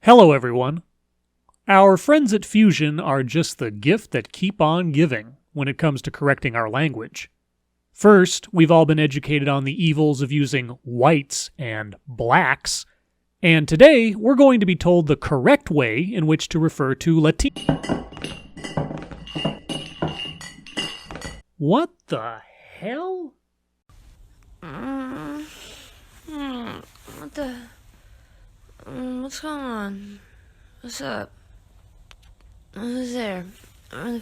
Hello, everyone. Our friends at Fusion are just the gift that keep on giving when it comes to correcting our language. First, we've all been educated on the evils of using whites and blacks, and today we're going to be told the correct way in which to refer to Latinx. What the hell? What's going on? What's up? Who's there?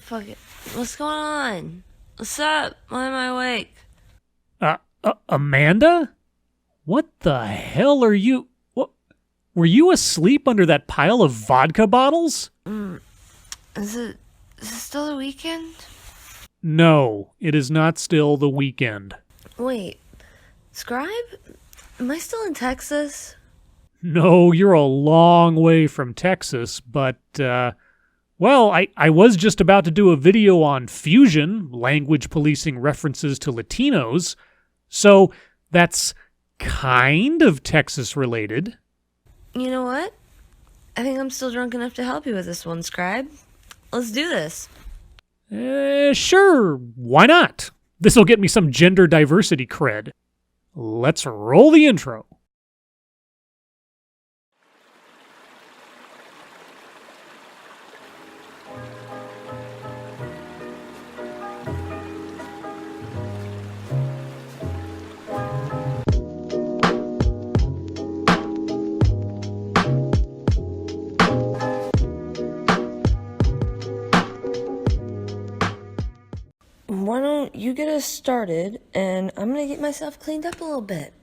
Fuck it. What's going on? What's up? Why am I awake? Amanda? What the hell are you... What? Were you asleep under that pile of vodka bottles? Is it still the weekend? No, it is not still the weekend. Wait, Scribe? Am I still in Texas? No, you're a long way from Texas, but, well, I was just about to do a video on Fusion, language policing references to Latinos, so that's kind of Texas-related. You know what? I think I'm still drunk enough to help you with this one, Scribe. Let's do this. Sure, why not? This'll get me some gender diversity cred. Let's roll the intro. Why don't you get us started, and I'm gonna get myself cleaned up a little bit.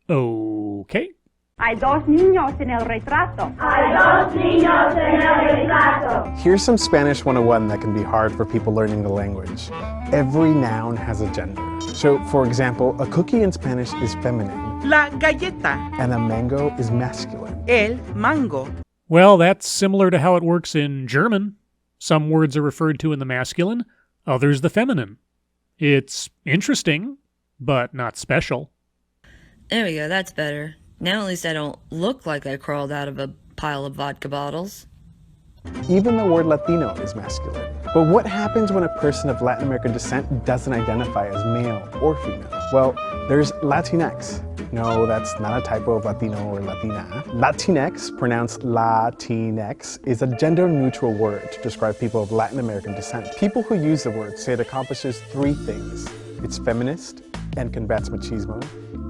Okay. Hay dos niños en el retrato. Here's some Spanish 101 that can be hard for people learning the language. Every noun has a gender. So, for example, a cookie in Spanish is feminine, La galleta, and a mango is masculine. el mango. Well, that's similar to how it works in German. Some words are referred to in the masculine, others the feminine. It's interesting, but not special. There we go, that's better. Now at least I don't look like I crawled out of a pile of vodka bottles. Even the word Latino is masculine. But what happens when a person of Latin American descent doesn't identify as male or female? Well, there's Latinx. No, that's not a typo of Latino or Latina. Latinx, pronounced Latinx, is a gender-neutral word to describe people of Latin American descent. People who use the word say it accomplishes three things. It's feminist and combats machismo.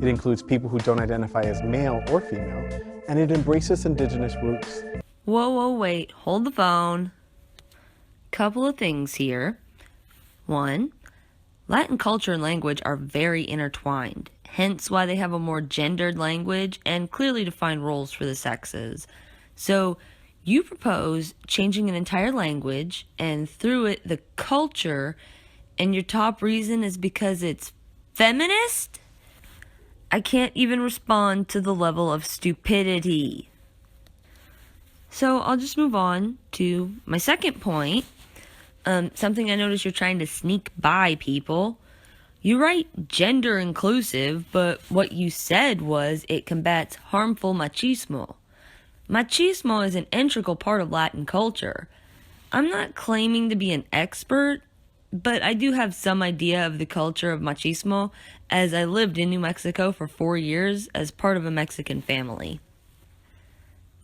It includes people who don't identify as male or female, and it embraces indigenous roots. Whoa, wait, hold the phone. Couple of things here. One, Latin culture and language are very intertwined, hence why they have a more gendered language and clearly defined roles for the sexes. So, you propose changing an entire language and through it the culture, and your top reason is because it's feminist? I can't even respond to the level of stupidity. So I'll just move on to my second point. Something I noticed you're trying to sneak by, people. You write gender inclusive, but what you said was it combats harmful machismo. Machismo is an integral part of Latin culture. I'm not claiming to be an expert, but I do have some idea of the culture of machismo as I lived in New Mexico for 4 years as part of a Mexican family.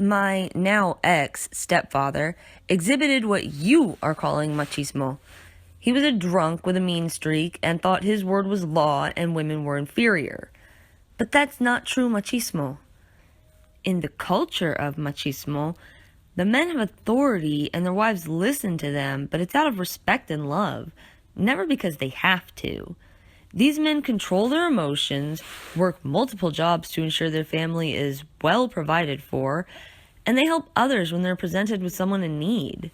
My now ex-stepfather exhibited what you are calling machismo. He was a drunk with a mean streak and thought his word was law and women were inferior. But that's not true machismo. In the culture of machismo, the men have authority and their wives listen to them, but it's out of respect and love, never because they have to. These men control their emotions, work multiple jobs to ensure their family is well provided for, and they help others when they're presented with someone in need.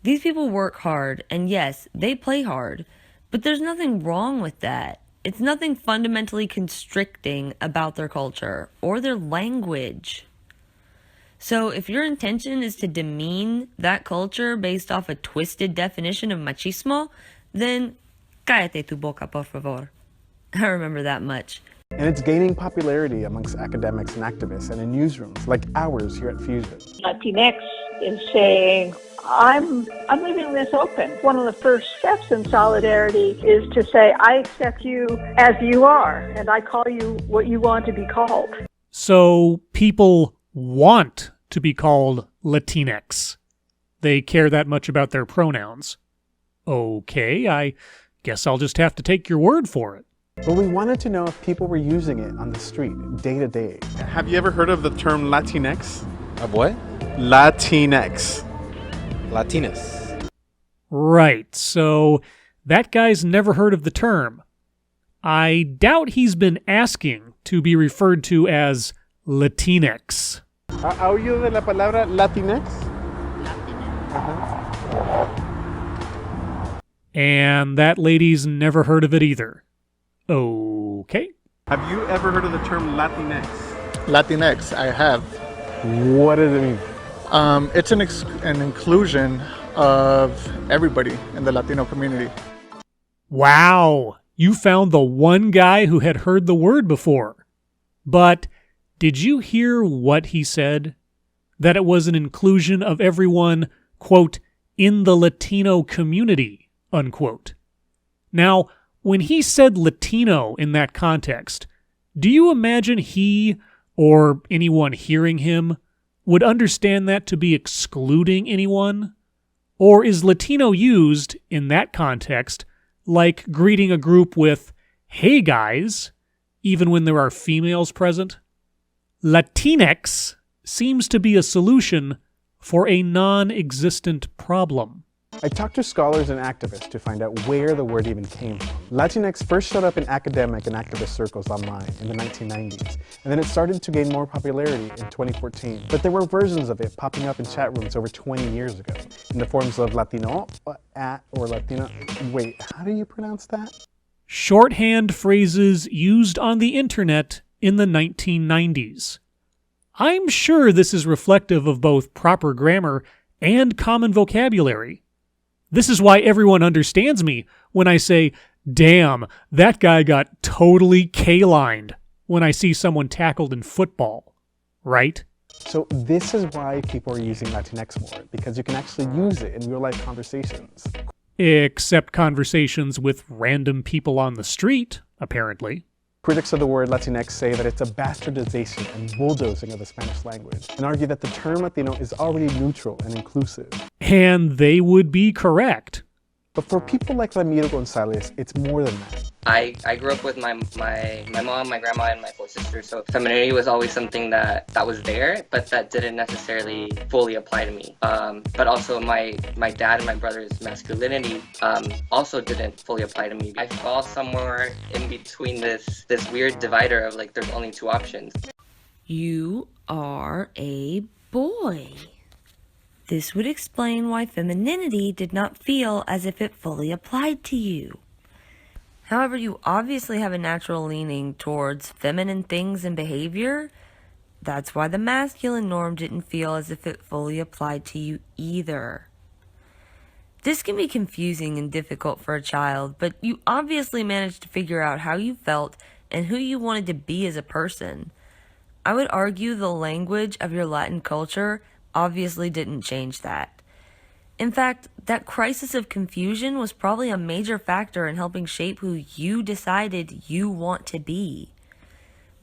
These people work hard, and yes, they play hard, but there's nothing wrong with that. It's nothing fundamentally constricting about their culture or their language. So if your intention is to demean that culture based off a twisted definition of machismo, then cállate tu boca, por favor. I remember that much. And it's gaining popularity amongst academics and activists and in newsrooms like ours here at Fusion. Latinx is saying, I'm leaving this open. One of the first steps in solidarity is to say, I accept you as you are, and I call you what you want to be called. So people want to be called Latinx. They care that much about their pronouns. Okay, I guess I'll just have to take your word for it. But we wanted to know if people were using it on the street, day to day. Have you ever heard of the term Latinx? Of what? Latinx. Latinas. Right, so that guy's never heard of the term. I doubt he's been asking to be referred to as Latinx. ¿Ha oído de la palabra Latinx? And that lady's never heard of it either. Okay. Have you ever heard of the term Latinx? Latinx, I have. What does it mean? It's an inclusion of everybody in the Latino community. Wow, you found the one guy who had heard the word before. But did you hear what he said? That it was an inclusion of everyone, quote, in the Latino community, unquote. Now, when he said Latino in that context, do you imagine he, or anyone hearing him, would understand that to be excluding anyone? Or is Latino used, in that context, like greeting a group with, hey guys, even when there are females present? Latinx seems to be a solution for a non-existent problem. I talked to scholars and activists to find out where the word even came from. Latinx first showed up in academic and activist circles online in the 1990s, and then it started to gain more popularity in 2014. But there were versions of it popping up in chat rooms over 20 years ago, in the forms of Latino, at, or Latina. Wait, how do you pronounce that? Shorthand phrases used on the internet in the 1990s. I'm sure this is reflective of both proper grammar and common vocabulary. This is why everyone understands me when I say, damn, that guy got totally K-lined when I see someone tackled in football, right? So this is why people are using Latinx more, because you can actually use it in real-life conversations. Except conversations with random people on the street, apparently. Critics of the word Latinx say that it's a bastardization and bulldozing of the Spanish language, and argue that the term Latino is already neutral and inclusive. And they would be correct. But for people like Ramiro Gonzalez, it's more than that. I grew up with my mom, my grandma, and my four sisters, so femininity was always something that was there, but that didn't necessarily fully apply to me. But also my dad and my brother's masculinity also didn't fully apply to me. I fall somewhere in between this weird divider of like there's only two options. You are a boy. This would explain why femininity did not feel as if it fully applied to you. However, you obviously have a natural leaning towards feminine things and behavior. That's why the masculine norm didn't feel as if it fully applied to you either. This can be confusing and difficult for a child, but you obviously managed to figure out how you felt and who you wanted to be as a person. I would argue the language of your Latin culture obviously didn't change that. In fact, that crisis of confusion was probably a major factor in helping shape who you decided you want to be.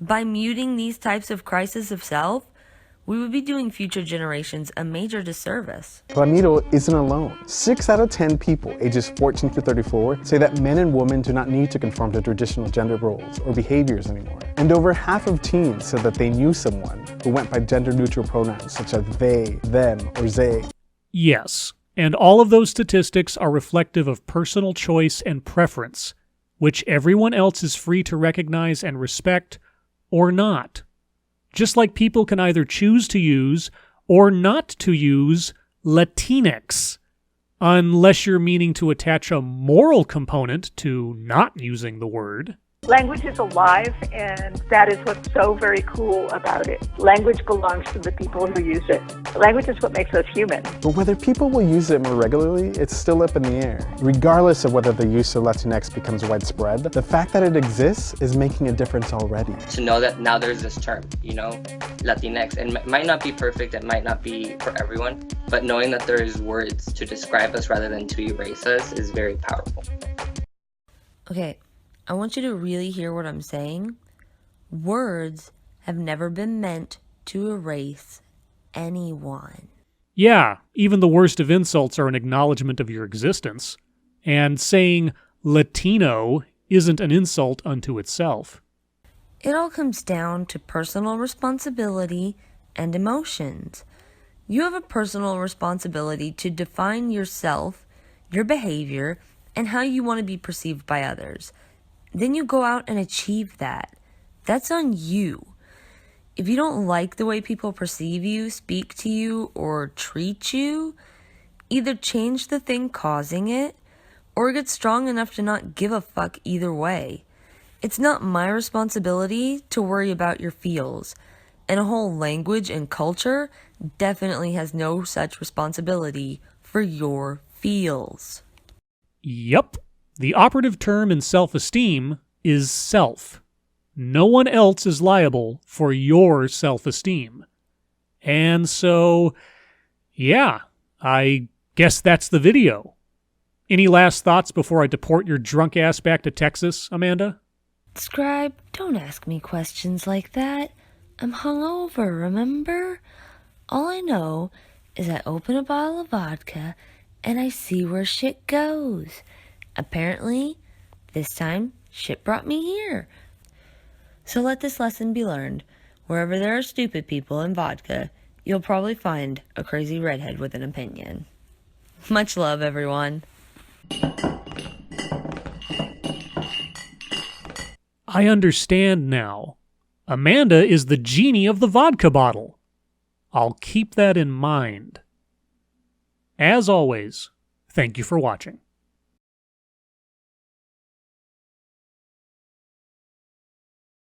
By muting these types of crises of self, we would be doing future generations a major disservice. Ramiro isn't alone. 6 out of 10 people ages 14 to 34 say that men and women do not need to conform to traditional gender roles or behaviors anymore. And over half of teens said that they knew someone who went by gender-neutral pronouns such as they, them, or they. Yes, and all of those statistics are reflective of personal choice and preference, which everyone else is free to recognize and respect, or not. Just like people can either choose to use or not to use Latinx, unless you're meaning to attach a moral component to not using the word. Language is alive, and that is what's so very cool about it. Language belongs to the people who use it. Language is what makes us human. But whether people will use it more regularly, it's still up in the air. Regardless of whether the use of Latinx becomes widespread, the fact that it exists is making a difference already. To know that now there's this term, you know, Latinx, and it might not be perfect, it might not be for everyone, but knowing that there's words to describe us rather than to erase us is very powerful. Okay, I want you to really hear what I'm saying. Words have never been meant to erase anyone. Yeah, even the worst of insults are an acknowledgement of your existence. And saying Latino isn't an insult unto itself. It all comes down to personal responsibility and emotions. You have a personal responsibility to define yourself, your behavior, and how you want to be perceived by others. Then you go out and achieve that. That's on you. If you don't like the way people perceive you, speak to you, or treat you, either change the thing causing it, or get strong enough to not give a fuck either way. It's not my responsibility to worry about your feels, and a whole language and culture definitely has no such responsibility for your feels. Yup. The operative term in self-esteem is self. No one else is liable for your self-esteem. And so, yeah, I guess that's the video. Any last thoughts before I deport your drunk ass back to Texas, Amanda? Scribe, don't ask me questions like that. I'm hungover, remember? All I know is I open a bottle of vodka and I see where shit goes. Apparently, this time, shit brought me here. So let this lesson be learned. Wherever there are stupid people and vodka, you'll probably find a crazy redhead with an opinion. Much love, everyone. I understand now. Amanda is the genie of the vodka bottle. I'll keep that in mind. As always, thank you for watching.